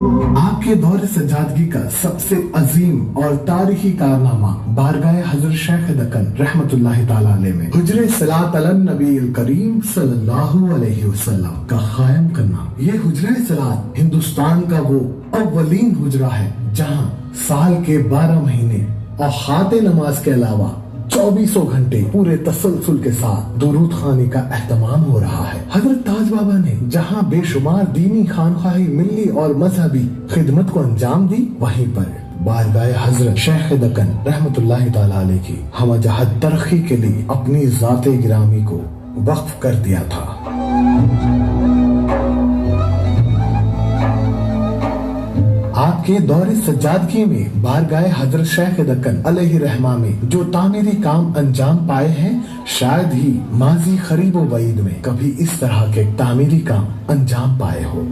आपके दौर सज्जादगी का सबसे अजीम और तारीखी कारनामा बारगाह हजरत शेख दक्कन रहमतुल्लाहि ताला अलैह में हुजरे सलात अलन नबील करीम सल्लल्लाहु अलैहि वसल्लम का कायम करना। ये हुजरे सलात हिंदुस्तान का वो अव्वलीन हुजरा है जहाँ साल के 12 महीने और खाते नमाज के अलावा 24 घंटे पूरे तसलसल के साथ दुरूद खानी का एहतमाम हो रहा है। हजरत ताज बाबा ने जहाँ बेशुमार दीनी खानखाही मिल्ली और मजहबी खिदमत को अंजाम दी, वहीं पर बारगाह हजरत शेख दक्कन रहमतुल्लाहि ताला अलैह की हमजहत तरक्की के लिए अपनी जाते गिरामी को वक्फ कर दिया था। आपके दौरे सज्जादगी में बारगाह हजरत शेख दक्कन अलैहि रहमा में जो तामीरी काम अंजाम पाए हैं, शायद ही माजी खरीब व बईद में कभी इस तरह के तामीरी काम अंजाम पाए हो।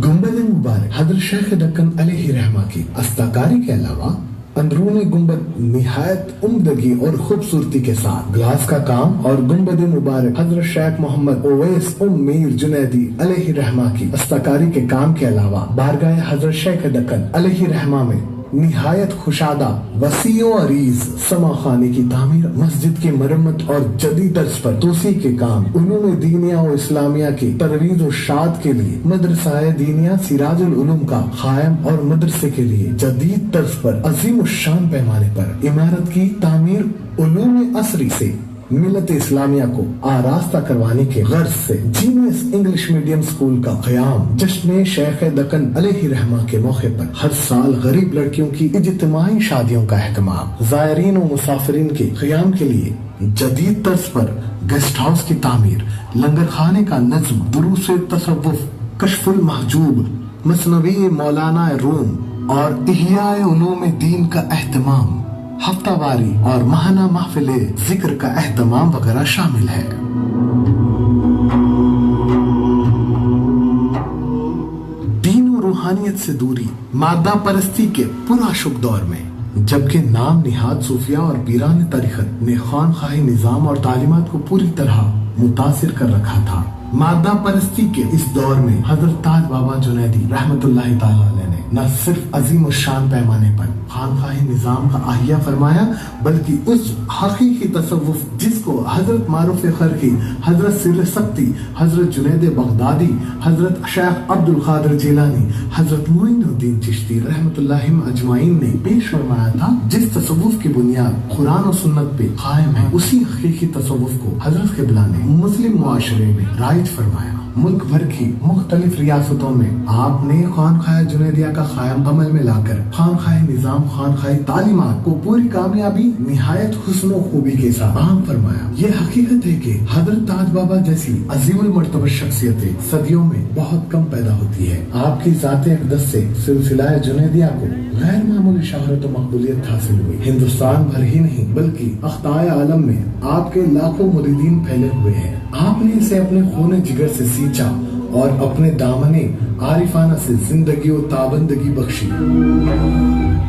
गुंबद मुबारक हजरत शेख दक्कन अलैहि रहमा की अस्ताकारी के अलावा अंदरूनी गुंबद निहायत उम्दगी और खूबसूरती के साथ ग्लास का काम और गुंबद मुबारक हजरत शेख मोहम्मद ओवैस मीर जुनैदी अलैहि रहमा की अस्ताकारी के काम के अलावा बारगाह हजरत शेख दक्कन अलैहि रहमा में निहायत खुशादा वसीओ अरीज समा खाने की तामीर, मस्जिद की मरम्मत और जदीद तर्ज पर तोसी के काम, उलूम दीनिया और इस्लामिया की तरवीज और शाद के लिए मदरसा दीनिया सिराजुल उलूम का कायम और मदरसे के लिए जदीद तर्ज पर अजीम शान पैमाने पर इमारत की तामीर, उलूम असरी से मिलत इस्लामिया को आरास्ता करवाने के गर्ज से जीनियस इंग्लिश मीडियम स्कूल का क़याम, जश्न शेख दक्कन अलैहि रहमा के मौके पर हर साल गरीब लड़कियों की इज्तिमाई शादियों का एहतमाम, ज़ायरीन और मुसाफिरीन के क़याम के लिए जदीद तर्ज पर गेस्ट हाउस की तामीर, लंगर खाने का नज्म, दुरूस तसव्वुफ, कश्फुल महजूब, मसनवी मौलाना रूम और इह्याए उलूम दीन का एहतमाम, हफ्तावारी और माहाना महफिल जिक्र का एहतमाम वगैरह शामिल है। दीन और रूहानियत से दूरी, मादा परस्ती के पुराशुक दौर में जबकि नाम निहाद सूफिया और पीरान तरीक़त ने खानखाही निज़ाम और तालीमात को पूरी तरह मुतासिर कर रखा था, मादा परस्ती के इस दौर में हजरत ताज बाबा जुनैदी रहमतुल्लाहि ताला अलैह ने न सिर्फ अजीम शान पैमाने पर खानखाही निज़ाम का आहिया फरमाया, बल्कि उस हकीकी तसव्वुफ जिसको हजरत मारूफ खरकी, हजरत सिर सख्ती, हजरत जुनैद बगदादी, हजरत शेख अब्दुल कादिर जिलानी, हजरत मोइनुद्दीन चिश्ती रहमतुल्लाहि अजमाइन ने पेश फरमाया था, जिस तसव्वुफ की बुनियाद कुरान और सुन्नत पे कायम है, उसी हकीकी तसव्वुफ को हजरत क़िबला ने मुस्लिम मुआशरे में राइज फरमाया। मुल्क भर की मुख्तलिफ रियासतों में आपने खानखाह जुनैदिया का कायम अमल में लाकर खानखाह निज़ाम, खानखाही तालीमात को पूरी कामयाबी, निहायत हुस्न व खूबी के साथ आम फरमाया। ये हकीकत है कि हजरत ताज बाबा जैसी अजीमुल मर्तबा शख्सियतें सदियों में बहुत कम पैदा होती है। आपकी ज़ाते अक़दस से सिलसिला जुनैदिया को गैर मामूली शहरत व मकबूलियत हासिल हुई। हिंदुस्तान भर ही नहीं बल्कि अख्ताए आलम में आपके लाखों मुरीदीन फैले हुए हैं। आपने इसे अपने खून जिगर से सींचा और अपने दामने आरिफाना से जिंदगी और ताबंदगी बख्शी।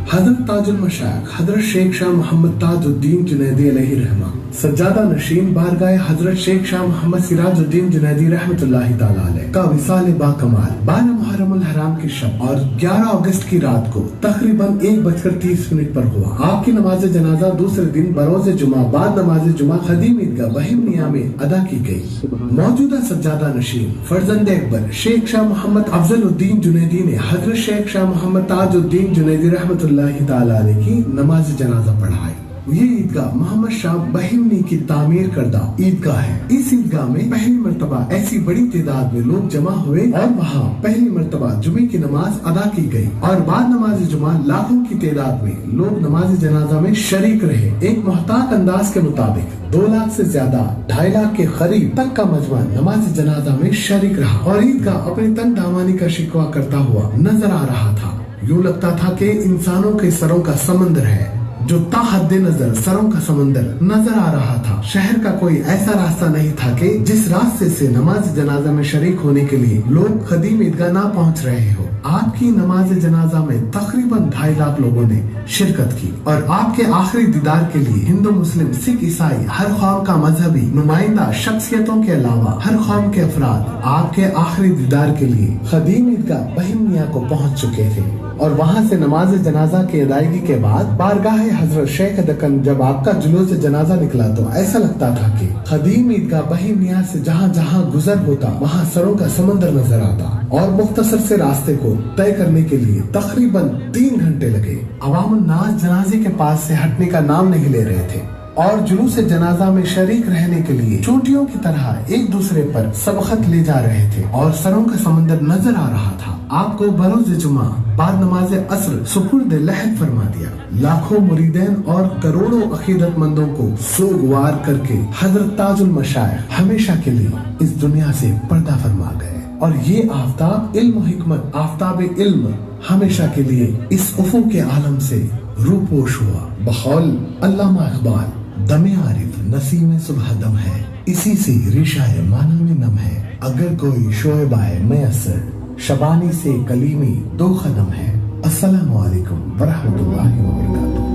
हजरत ताजुल मशाइख हजरत शेख शाह मोहम्मद ताजुद्दीन जुनैदी अलैहि रहमा सज्जादा नशीन बारगाह हजरत शेख शाह मोहम्मद सिराजुद्दीन जुनैदी रहमतुल्लाहि ताला अलैह का विसाल बाकमाल 12 मुहर्रमुल हराम की शब और 11 अगस्त की रात को तकरीबन 1:30 पर हुआ। आपकी नमाज जनाजा दूसरे दिन बरोज जुमा बाद नमाज जुमा खदीम ईदगाह बहिमनिया में अदा की गयी। मौजूदा सज्जादा नशीन फर्जंद अकबर शेख शाह मोहम्मद अफजलुद्दीन जुनैदी ने हजरत शेख शाह मोहम्मद ताजुद्दीन जुनैदी रहमतुल्लाहि ताला अलैह की नमाज जनाजा पढ़ाई। ये ईदगाह मोहम्मद शाह बहिमनी की तामीर करदा ईदगाह है। इस ईदगाह में पहली मर्तबा ऐसी बड़ी तादाद में लोग जमा हुए और वहाँ पहली मर्तबा जुमे की नमाज अदा की गई और बाद नमाज जुमा लाखों की तादाद में लोग नमाज जनाजा में शरीक रहे। एक मुहतात अंदाज के मुताबिक 2 लाख से ज्यादा 2.5 लाख के करीब तक का मजमा नमाज जनाजा में शरीक रहा और ईदगाह अपनी तन दामानी का शिकवा करता हुआ नजर आ रहा था। यूं लगता था कि इंसानों के सरों का समंदर है, जो ताहद नजर सरों का समंदर नजर आ रहा था। शहर का कोई ऐसा रास्ता नहीं था कि जिस रास्ते से नमाज जनाजा में शरीक होने के लिए लोग खदीम ईदगाह ना पहुंच रहे हो। आपकी नमाज जनाजा में तकरीबन 2.5 लाख लोगों ने शिरकत की और आपके आखिरी दीदार के लिए हिंदू, मुस्लिम, सिख, ईसाई, हर कौम का मजहबी नुमाइंदा शख्सियतों के अलावा हर कौम के अफराद आपके आखिरी दीदार के लिए खदीम ईदगाह बहिम मियां को पहुंच चुके थे। और वहां से नमाज जनाजा की अदायगी के बाद बारगाह हजरत शेख दक्कन जब आपका जुलूस जनाजा निकला तो ऐसा लगता था कि खदीम ईदगाह बहिम मियां से जहां जहां गुजर होता वहां सरों का समंदर नजर आता। और मुख्तसर से रास्ते को तय करने के लिए तकरीबन 3 घंटे लगे। अवामुन नास जनाजे के पास से हटने का नाम नहीं ले रहे थे और जुलूस जनाजा में शरीक रहने के लिए चोटियों की तरह एक दूसरे पर सबखत ले जा रहे थे और सरों का समंदर नजर आ रहा था। आपको बरोज जुमा बाद नमाज असर सुपुर्द लहद फरमा दिया। लाखों मुरीदैन और करोड़ों अकीदतमंदों को सोगवार करके हजरत ताजुल मशाइख हमेशा के लिए इस दुनिया से पर्दा फरमा गए और ये आफ्ताब इल्म हिकमत, आफ्ताब इल्म हमेशा के लिए इस उफुक के आलम से रूपोश हुआ। बहौल अल्लामा इकबाल दमे आरिफ नसीम सुबह दम है, इसी से रेशाए माना में नम है। अगर कोई शोएबाए मयसर शबानी से कलीमी 2 कदम है। अस्सलामु अलैकुम वरहमतुल्लाहि वबरकातुहू।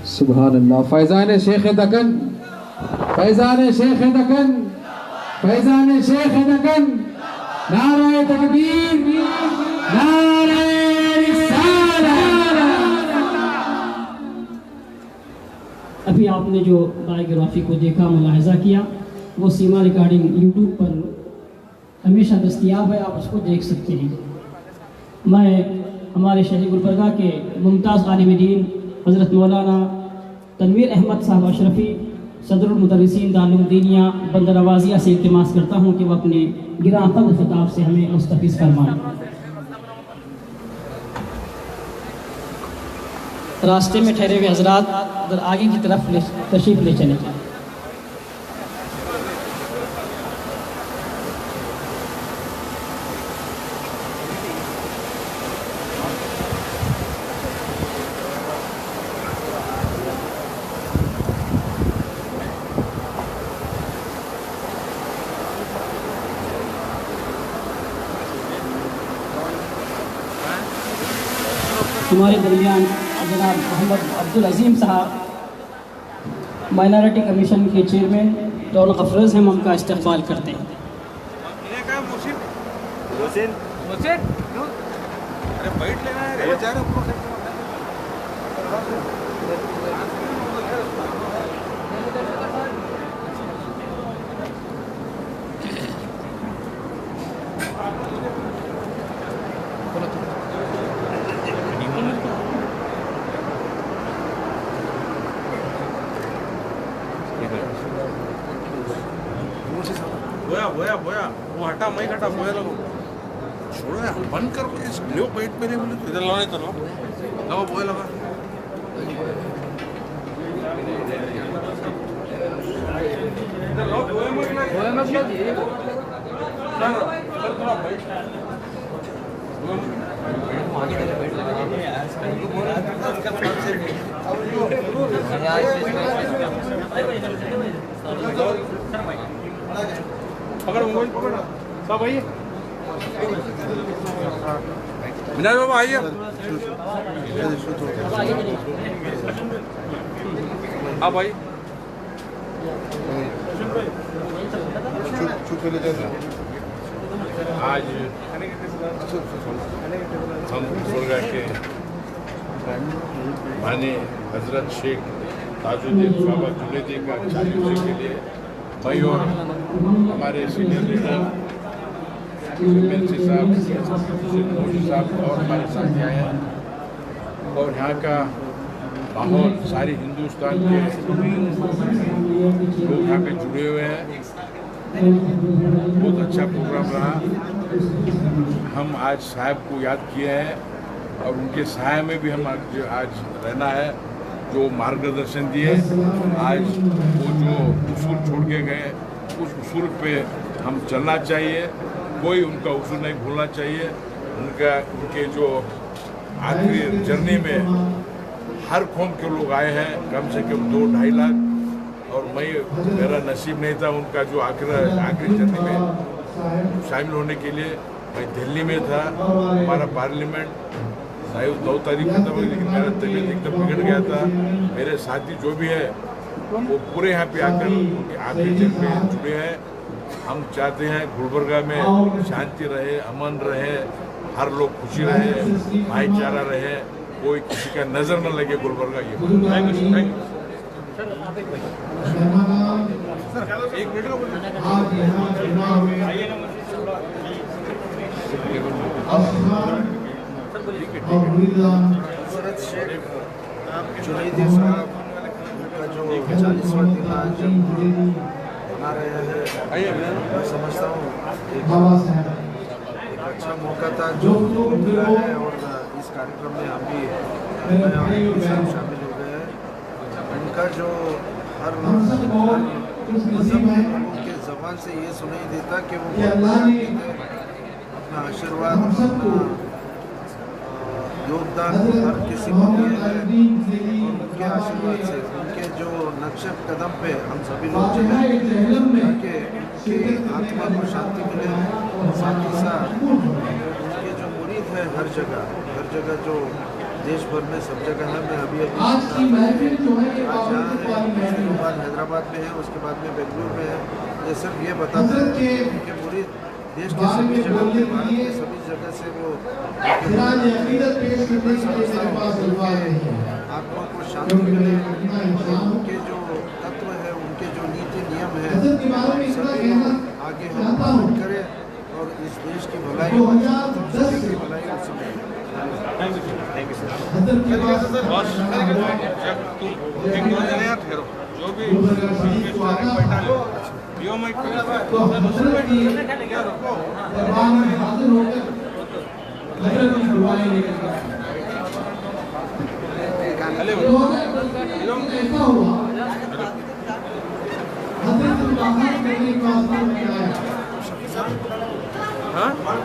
सुभान अल्लाह। फैजान शेख दक्कन, फैजान शेख दक्कन, फैजान शेख दक्कन, नारे तकबीर, नारे रिसालत। अभी आपने जो बायोग्राफी को देखा, मुलाहिजा किया, वो सीमा रिकॉर्डिंग यूट्यूब पर हमेशा दस्तयाब है, आप उसको देख सकते हैं। मैं हमारे शहर गुलबर्गा के मुमताज़ आलिम दीन हज़रत मौलाना तनवीर अहमद साहब अशरफी सदरुल मुदर्रिसीन दारुल दीनिया बंदरवाजिया से इल्तिमास करता हूँ कि वह अपने गिरां क़द्र खिताब से हमें मुस्तफ़िज़ फरमाएं। रास्ते में ठहरे हुए हजरात उधर आगे की तरफ तशरीफ़ ले चले। हमारे दरमियान जनाब मोहम्मद अब्दुल अजीम साहब माइनॉरिटी कमीशन के चेयरमैन दौलत अफरोज़ हैं, हम उनका इस्तकबाल करते हैं। बोया वो हटा, मैं हटा, बोया लगो, छोड़ो यार, बंद कर लो, पेट पे नहीं बोले इधर लाने तो लगाओ, बोया लगा। पकड़ मोबाइल, पकड़ सब आइए, विनायक बाबा आइए, आप आइए। आज हम गुलबर्गा के माने हजरत शेख ताजुद्दीन बाबा जुनैदी का 40वें के लिए मैं और हमारे सीनियर लीडर एमएलसी साहब, मोदी साहब और हमारे साथी आए हैं और यहाँ का माहौल सारी हिंदुस्तान के लोग यहाँ पे जुड़े हुए हैं। बहुत अच्छा प्रोग्राम रहा। हम आज साहब को याद किए हैं और उनके साया में भी हम आज रहना है, जो मार्गदर्शन दिए। आज वो जो उसूल छोड़ के गए, उस उसूल पे हम चलना चाहिए, कोई उनका उसूल नहीं भूलना चाहिए। उनके जो आखिरी जर्नी में हर कौम के लोग आए हैं, कम से कम 2-2.5 लाख, और मेरा नसीब नहीं था उनका जो आखिरी जर्नी में शामिल होने के लिए। मैं दिल्ली में था, हमारा पार्लियामेंट 9 तारीख को था, लेकिन मेरा तबीयत एकदम बिगड़ गया था। मेरे साथी जो भी है वो पूरे यहाँ पे आकर उनके आखिरी जन्म में जुड़े हैं। हम चाहते हैं गुलबर्गा में शांति रहे, अमन रहे, हर लोग खुशी रहे, भाईचारा रहे, कोई किसी का नजर न लगे गुलबर्गा। ये जुनैदी साहब का जो 40वां दिन आज मना रहे हैं, मैं समझता हूँ एक अच्छा मौका था जो मिला है, और इस कार्यक्रम में हम भी शामिल हो गए हैं। उनका जो हर मज़हब के ज़बान से ये सुनाई देता कि वो अपना आशीर्वाद, अपना योगदान हर किसी को दिए हैं, और उनके आशीर्वाद से, उनके जो नक्शे कदम पे हम सभी लोग चलें ताकि उनकी आत्मा को शांति मिले। साथ ही साथ उनके जो मुरीद हैं हर जगह जो देश भर में सब जगह है। मैं अभी आज जहाँ है हैदराबाद में है, उसके बाद में बेंगलुरु में है। ये सिर्फ ये बताता है कि उनके मुरीद देश के सभी जगह पे, भारत के सभी जगह से वो आत्मा को शांति मिले। उनके जो तत्व है, उनके जो नीति नियम है, सभी आगे हम पालन करें, और इस देश की भलाई, सभी की भलाई उसमें। Thank you sir. जो भी बैठा लो यो मैं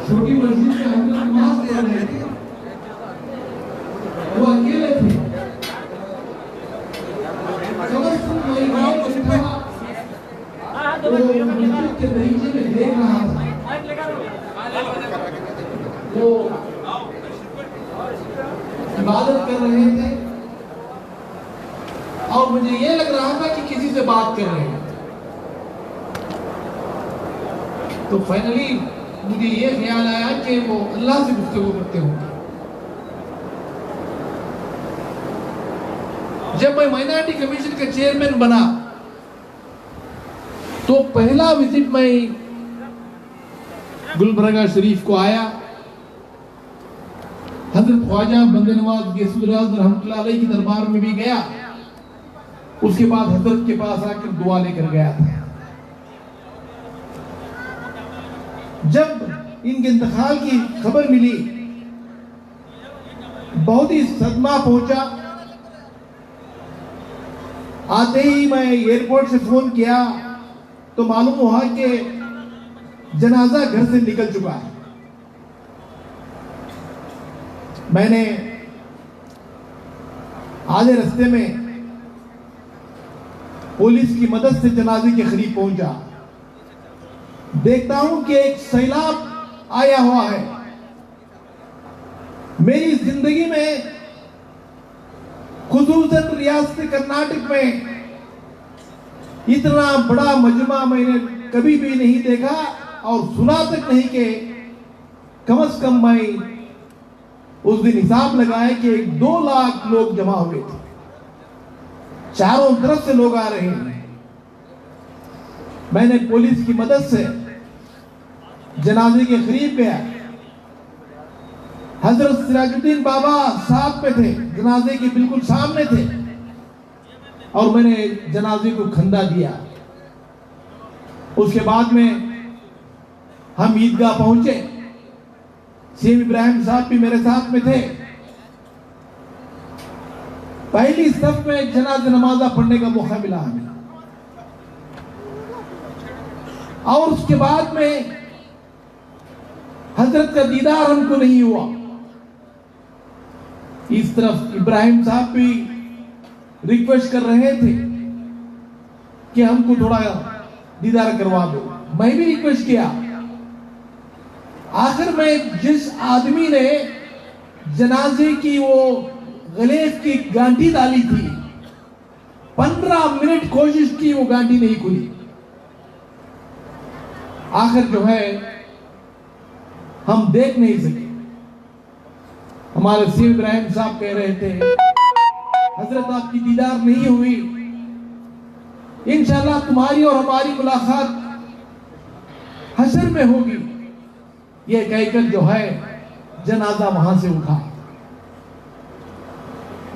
छोटी मस्जिद में हम लोग नमाज पढ़ रहे थे, वो अकेले थे। के बगीचे में देख रहा था, वो इबादत कर रहे थे, और मुझे ये लग रहा था कि किसी से बात कर रहे हैं। तो फाइनली मुझे ये ख्याल आया कि वो अल्लाह से गुफ्तगू करते होंगे। जब मैं माइनॉरिटी कमीशन का चेयरमैन बना तो पहला विजिट मैं गुलबर्गा शरीफ को आया। हजरत ख्वाजा बंदे नवाज गेसुराज रहमतुल्लाह अलैह की दरबार में भी गया। उसके बाद हजरत के पास आकर दुआ लेकर गया था। जब इनके इंतकाल की खबर मिली, बहुत ही सदमा पहुंचा। आते ही मैं एयरपोर्ट से फोन किया तो मालूम हुआ कि जनाजा घर से निकल चुका है। मैंने आधे रास्ते में पुलिस की मदद से जनाजे के करीब पहुंचा। देखता हूं कि एक सैलाब आया हुआ है। मेरी जिंदगी में, खुसूसन रियासत कर्नाटक में, इतना बड़ा मजमा मैंने कभी भी नहीं देखा और सुना तक नहीं कि कम से कम मैं उस दिन हिसाब लगाया कि 2 लाख लोग जमा हुए थे। चारों तरफ से लोग आ रहे हैं। मैंने पुलिस की मदद से जनाजे के करीब गया। हजरत सिराजुद्दीन बाबा साथ में थे, जनाजे के बिल्कुल सामने थे, और मैंने जनाजे को खंदा दिया। उसके बाद में हम ईदगाह पहुंचे। सीएम इब्राहिम साहब भी मेरे साथ में थे। पहली सफ में जनाजा नमाजा पढ़ने का मौका मिला हमें। और उसके बाद में हजरत का दीदार हमको नहीं हुआ। इस तरफ इब्राहिम साहब भी रिक्वेस्ट कर रहे थे कि हमको थोड़ा दीदार करवा दो, मैं भी रिक्वेस्ट किया। आखिर में जिस आदमी ने जनाजे की वो गलेफ की गांठी डाली थी, 15 मिनट कोशिश की, वो गांठी नहीं खुली। आखिर जो है हम देख नहीं सके। हमारे सी इब्राहिम साहब कह रहे थे, हजरत आपकी दीदार नहीं हुई, इंशाल्लाह तुम्हारी और हमारी मुलाकात हशर में होगी। ये कहकर जो है जनाजा वहां से उठा।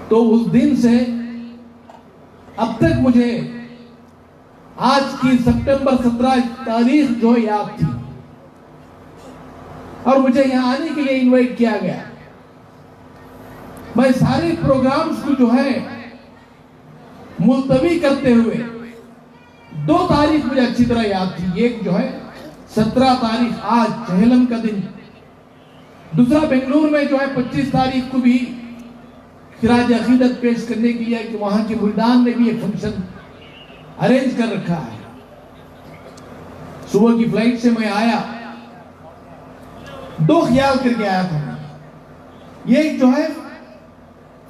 तो उस दिन से अब तक मुझे आज की सितंबर 17 तारीख जो याद थी, और मुझे यहां आने के लिए इनवाइट किया गया। मैं सारे प्रोग्राम्स को जो है मुलतवी करते हुए 2 तारीख मुझे अच्छी तरह याद थी। एक जो है 17 तारीख, आज चहलम का दिन। दूसरा बेंगलुरु में जो है 25 तारीख को भी खिराज अकीदत पेश करने के लिए कि वहां के मुल्तान ने भी एक फंक्शन अरेंज कर रखा है। सुबह की फ्लाइट से मैं आया, 2 ख्याल करके आया था। ये जो है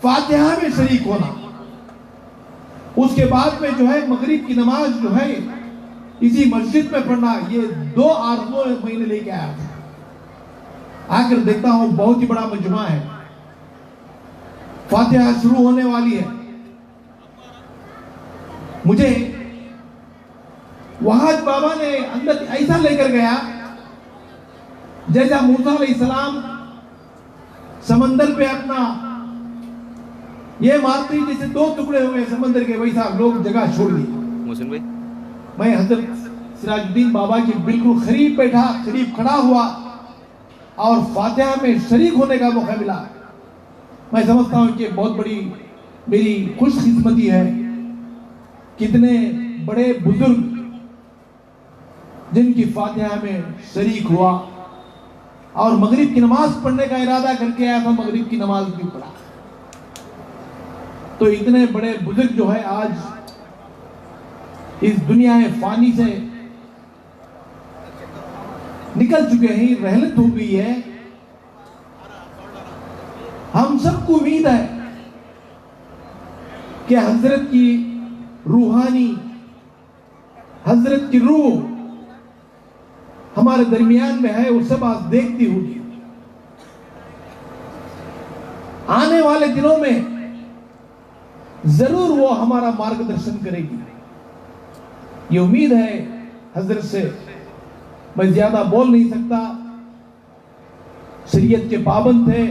फातिहा में शरीक होना, उसके बाद में जो है मगरिब की नमाज जो है इसी मस्जिद में पढ़ना, ये 2 आरज़ू मैंने लेके आया था। आकर देखता हूं बहुत ही बड़ा मजमा है, फातिहा शुरू होने वाली है। मुझे वहाज बाबा ने अंदर ऐसा लेकर गया जैसा मूसा अलैहिस्सलाम समंदर पे अपना ये मारती जैसे 2 टुकड़े हुए समंदर के, वैसा लोग जगह छोड़ दी। मोहसिन भाई, मैं हजरत सिराजुद्दीन बाबा की बिल्कुल करीब बैठा, करीब खड़ा हुआ और फातिहा में शरीक होने का मौका मिला। मैं समझता हूं कि बहुत बड़ी मेरी खुशकिस्मती है। कितने बड़े बुजुर्ग जिनकी फातिहा में शरीक हुआ, और मगरिब की नमाज पढ़ने का इरादा करके आया था, मगरिब की नमाज भी पढ़ा। तो इतने बड़े बुजुर्ग जो है आज इस दुनिया में फानी से निकल चुके हैं, रहलत हो गई है। हम सबको उम्मीद है कि हजरत की रूहानी, हजरत की रूह हमारे दरमियान में है, वो सब आज देखती होगी। आने वाले दिनों में जरूर वो हमारा मार्गदर्शन करेगी, ये उम्मीद है हजरत से। मैं ज्यादा बोल नहीं सकता, शरीयत के पाबंद थे,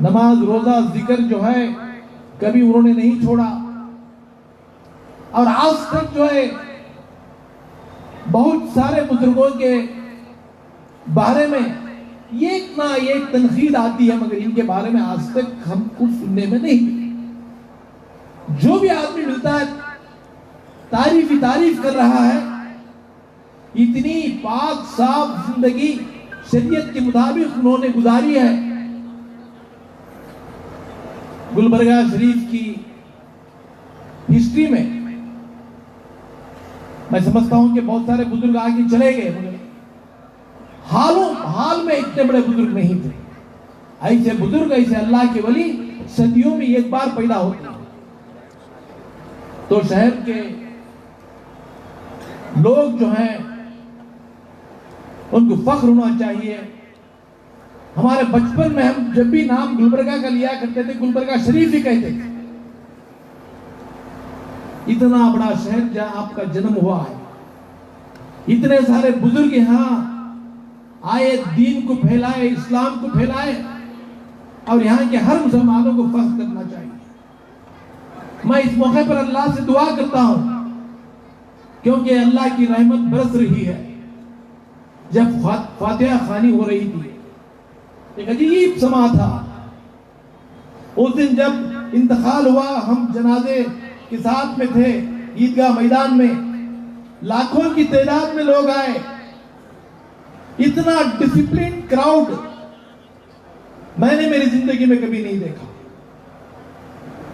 नमाज रोजा जिक्र जो है कभी उन्होंने नहीं छोड़ा, और आज तक जो है बहुत सारे बुजुर्गों के बारे में एक ना एक तनकीद आती है, मगर इनके बारे में आज तक हमको सुनने में नहीं मिली। जो भी आदमी मिलता है तारीफ ही तारीफ कर रहा है। इतनी पाक साफ जिंदगी शरीयत के मुताबिक उन्होंने गुजारी है। गुलबर्गा शरीफ की हिस्ट्री में मैं समझता हूं कि बहुत सारे बुजुर्ग आगे चले गए, मगर हाल में इतने बड़े बुजुर्ग नहीं थे। ऐसे बुजुर्ग, ऐसे अल्लाह के वली सदियों में एक बार पैदा होते हैं। तो शहर के लोग जो हैं उनको फख्र होना चाहिए। हमारे बचपन में हम जब भी नाम गुलबर्गा का लिया करते थे, गुलबर्गा शरीफ ही कहते थे। इतना बड़ा शहर जहां आपका जन्म हुआ है, इतने सारे बुजुर्ग यहां आए, दीन को फैलाए, इस्लाम को फैलाए, और यहां के हर मुसलमानों को फख्र करना चाहिए। मैं इस मौके पर अल्लाह से दुआ करता हूं, क्योंकि अल्लाह की रहमत बरस रही है। जब फातिहा खानी हो रही थी, एक अजीब समा था। उस दिन जब इंतकाल हुआ, हम जनाजे के साथ में थे ईदगाह मैदान में। लाखों की तादाद में लोग आए, इतना डिसिप्लिन क्राउड मैंने मेरी जिंदगी में कभी नहीं देखा।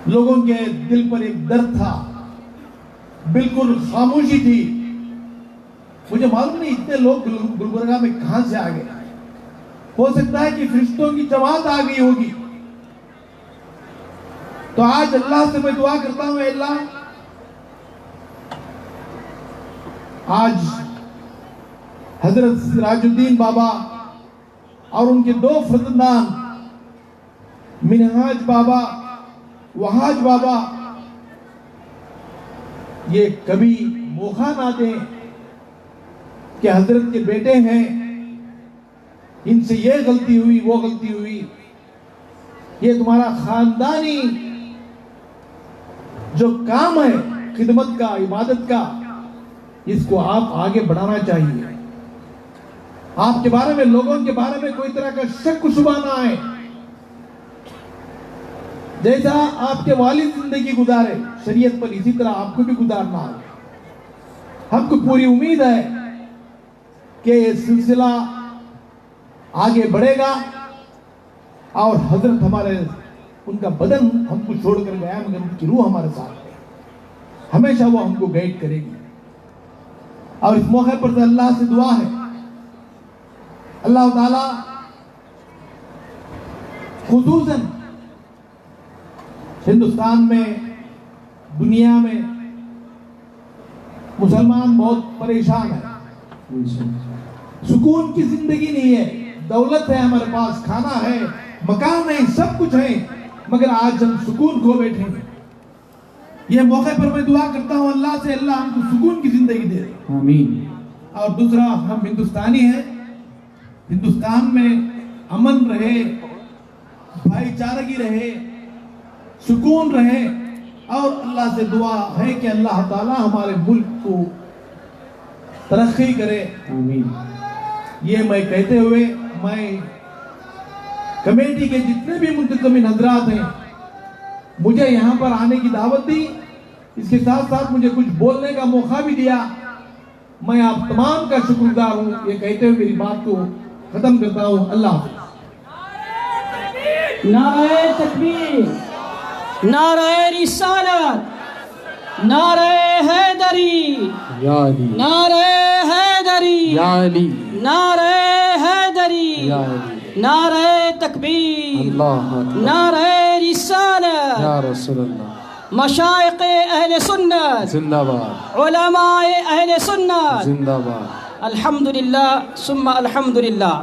लोगों के दिल पर एक दर्द था, बिल्कुल खामोशी थी। मुझे मालूम नहीं इतने लोग गुलबर्गा में कहां से आ गए। हो सकता है कि फरिश्तों की जमात आ गई होगी। तो आज अल्लाह से मैं दुआ करता हूं, अल्लाह आज हजरत सिराजुद्दीन बाबा और उनके 2 फर्जंदान मिनहाज बाबा, वहाज बाबा, ये कभी मौका ना दें कि हजरत के बेटे हैं, इनसे ये गलती हुई, वो गलती हुई। ये तुम्हारा खानदानी जो काम है खिदमत का, इबादत का, इसको आप आगे बढ़ाना चाहिए। आपके बारे में, लोगों के बारे में कोई तरह का शक शुबा ना आए। जैसा आपके वालिद जिंदगी गुजारे शरीयत पर, इसी तरह आपको भी गुजारना है। हमको पूरी उम्मीद है कि ये सिलसिला आगे बढ़ेगा और हजरत हमारे, उनका बदन हमको छोड़कर गया मगर उनकी रूह हमारे साथ है, हमेशा वो हमको गाइड करेगी। और इस मौके पर तो अल्लाह से दुआ है, अल्लाह ताला खुसूसन हिंदुस्तान में, दुनिया में मुसलमान बहुत परेशान है। सुकून की जिंदगी नहीं है। दौलत है हमारे पास, खाना है, मकान है, सब कुछ है, मगर आज हम सुकून खो बैठे हैं। ये मौके पर मैं दुआ करता हूं अल्लाह से, अल्लाह हमको सुकून की जिंदगी दे दे, आमीन। और दूसरा, हम हिंदुस्तानी हैं, हिंदुस्तान में अमन रहे, भाईचारगी रहे, सुकून रहे। और अल्लाह से दुआ है कि अल्लाह ताला हमारे मुल्क को तरक्की करे, आमीन। ये मैं कहते हुए, मैं कमेटी के जितने भी मुंतज़मिन हजरात हैं, मुझे यहाँ पर आने की दावत दी, इसके साथ साथ मुझे कुछ बोलने का मौका भी दिया, मैं आप तमाम का शुक्रगुजार हूँ। ये कहते हुए मेरी बात को खत्म करता हूँ। अल्लाह हाफ़िज़। नारे तकबीर, नारे रिसालत, नारे हैदरी, नारे हैदरी, नारे हैदरी, नारे तकबीर, नारे रिसालत, मशाइक़ अहले सुन्नत जिंदाबाद, उलमाए अहले सुन्नत जिंदाबाद। अल्हम्दुलिल्लाह सुम्मा अल्हम्दुलिल्लाह।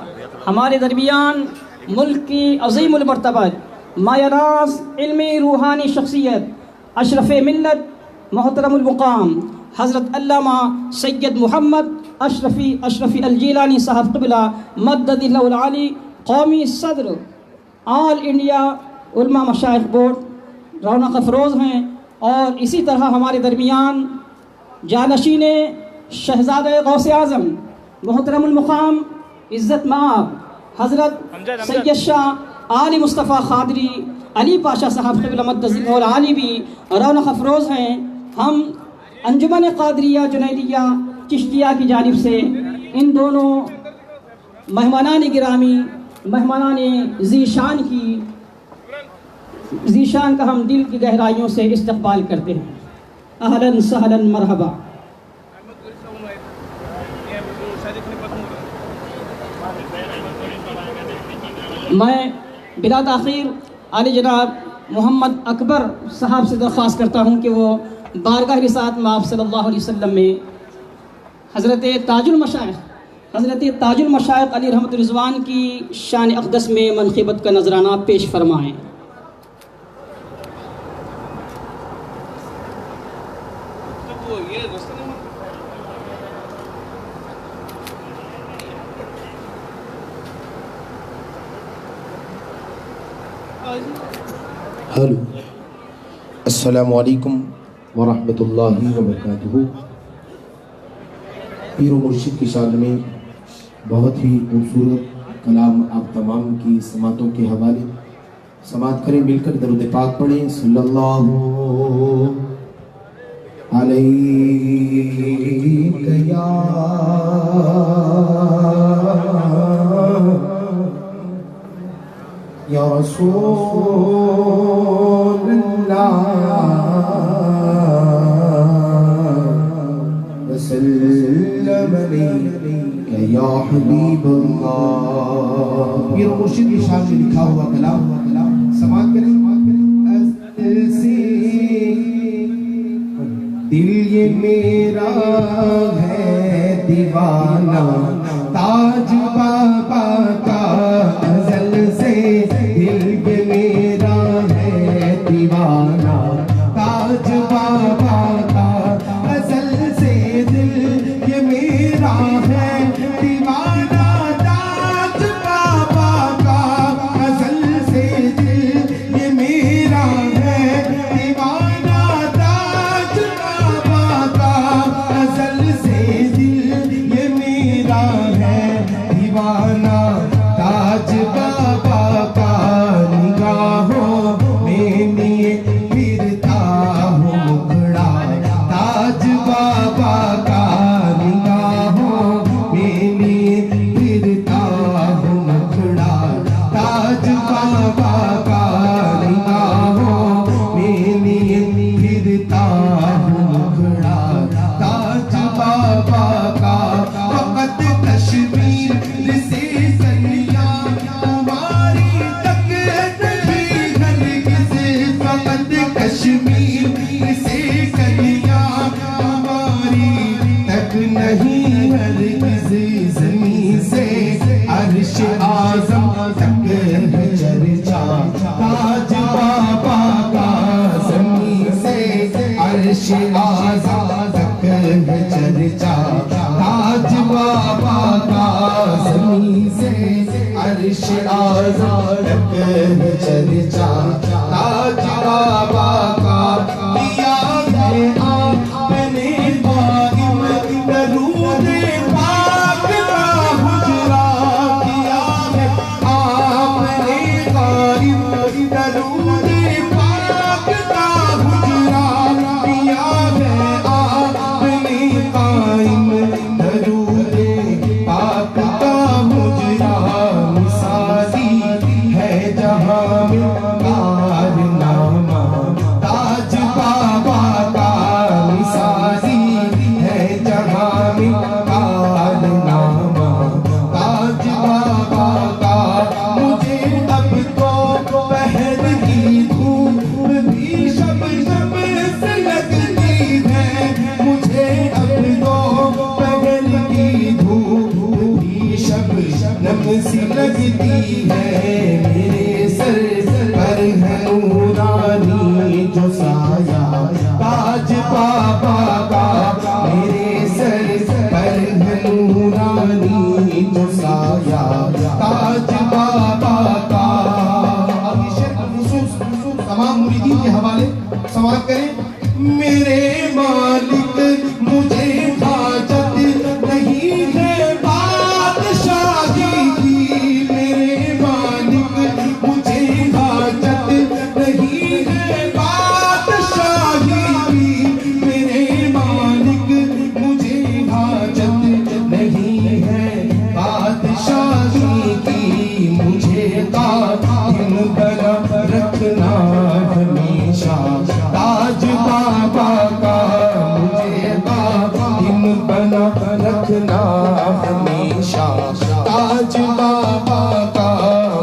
हमारे दरमियान मुल्क की अज़ीमुल मर्तबत मायनाज़ इल्मी रूहानी शख्सियत अशरफ मिल्लत मोहतरमुल मुक़ाम हज़रत अल्लामा सैयद मोहम्मद अशरफ़ी अल-जीलानी साहब क़िबला मद्ददिल्लाहुल आली, कौमी सदर ऑल इंडिया उलमा मशाइख़ बोर्ड रौनक अफरोज़ हैं। और इसी तरह हमारे दरमियान जानशीने शहज़ादे गौसे आज़म मोहतरमुल मुक़ाम इज़्ज़त माब हज़रत सैयद शाह आली मुस्तफ़ा ख़ादरी अली पाशा साहब क़िबला मद्ददिल्लाहुल आली भी रौनक अफरोज़ हैं। हम अंजुमन क़ादरिया जुनैदिया चिश्तिया की जानिब से इन दोनों मेहमानान गिरामी, मेहमानान ज़ीशान का हम दिल की गहराइयों से इस्तक़बाल करते हैं। अहलन सहलन मरहबा। मैं बिला ताख़ीर आली जनाब मोहम्मद अकबर साहब से दरख्वास्त करता हूँ कि वो बारगाह रिसात माफ़ सल्लल्लाहु अलैहि वसल्लम में हज़रत ताजुल मशाइख़ अली रहमत रिज़वान की शान अक़दस में मनक़िबत का नजराना पेश फरमाएँ। हेलो, अस्सलामु अलैकुम वरहमतुल्लाहि वबरकातुहू। पीर मुर्शिद की शान में बहुत ही खूबसूरत कलाम आप तमाम की समातों के हवाले समात करें, मिलकर दरूद पाक पढ़ें। सल्लल्लाहु अलैका या रसूलल्लाह वसल्लम अलैका या हबीबल्लाह। ये मुर्शिद की शान में लिखा हुआ कलाम समाज करें। दिल ये मेरा है दीवाना ताज बाबा का अज़ल से, दिल ये मेरा है दीवाना ताज बाबा का अज़ल से, दिल ये मेरा है दीवाना ताज बाबा का अज़ल से, दिल ये मेरा है दीवाना ताज बाबा का अज़ल से, दिल ये मेरा है दीवाना ताज बाबा का। निगाहों में लिए फिरता हूँ मुखड़ा ताज बाबा का, निगाहों में लिए फिरता हूँ मुखड़ा ताज बाबा का, निगाहों में लिए फिरता हूँ मुखड़ा ताज बाबा का। फकत कश्मीर से कलियां तुम्हारी तक नहीं हरगिज़, फकत कश्मीर से कलियां तुम्हारी तक नहीं हरगिज़, ज़मीं से अर्श आज़म तक है चर्चा ताज बाबा का, ज़मीं से अर्श आज़म तक है चर्चा ताज बाबा का, ज़मीं से अर्श आज़म तक है चर्चा ताज बाबा का। दिया है आपने कायम दरूद पाक का हुजरा, किया है आपने कायम दरूद पाक का हुजरा, किया है आपने कायम दरूद पाक का हुजरा। मिसाली है जहां में कारनामा ताज बाबा का, मिसाली है जहां में कारनामा ताज बाबा का। मुझे अब तो पहर की धूप भी शबनम से लगती है, मुझे अब तो पहर की धूप भी शबनम सी लगती है। मेरे सर पर है नूरानी जो साया ताज बाबा का, मेरे सर पर है नूरानी जो साया ताज बाबा का। अब ये शेर खुसूस तमाम मुरीदीन के हवाले समाप्त करें। मेरे मालिक मुझे हाजत नहीं है बादशाही की, मेरे मालिक मुझे हाजत नहीं है बादशाही की, मेरे मालिक मुझे हाजत नहीं है बादशाही की। मुझे कायम बना रखना हमेशा ताज बाबा का, मुझे कायम बना रखना हमेशा ताज बाबा का,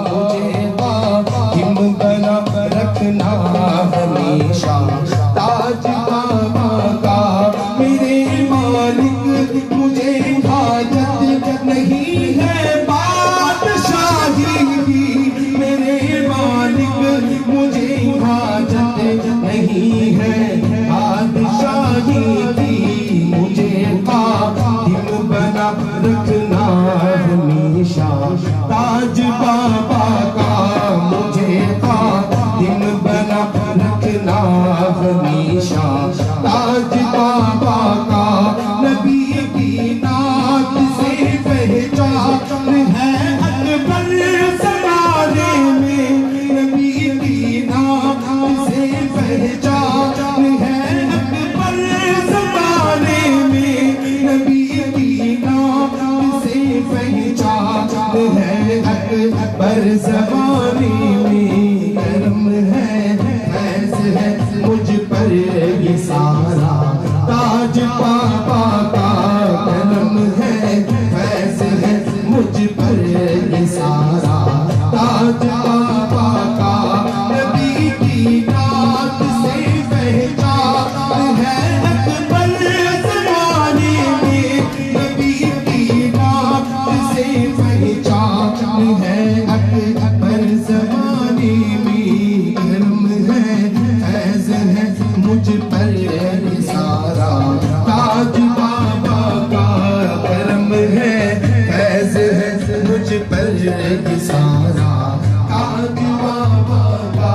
मुझे कायम बना रखना हमेशा ताज बाबा का। मेरे मालिक मुझे हाजत नहीं है बादशाही की, मेरे मालिक मुझे हाजत नहीं है बादशाही की। मुझे कायम बना रखना हमेशा ताज बाबा का, मुझे कायम बना रखना हमेशा ताज बाबा का। नबी की नात से पहचान है अकबर ज़माने में, नबी की नात से पहचान है अकबर मुझ पर सारा ताज बाबा का करम है, फैज है मुझ पर सारा ताज बाबा का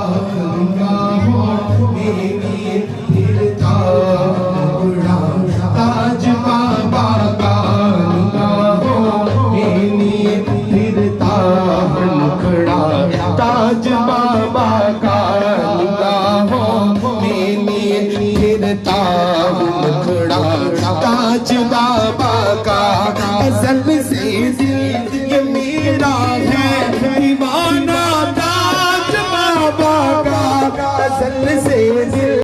हो मेरी फिरता मुखड़ा, ताज बाबा का हो मेरी फिरता मुखड़ा, ताज बाबा का हो मेरी फिरता मुखड़ा, ताज बाबा का असल से दिल ये मेरा है दीवाना, ताज बाबा का असल से दिल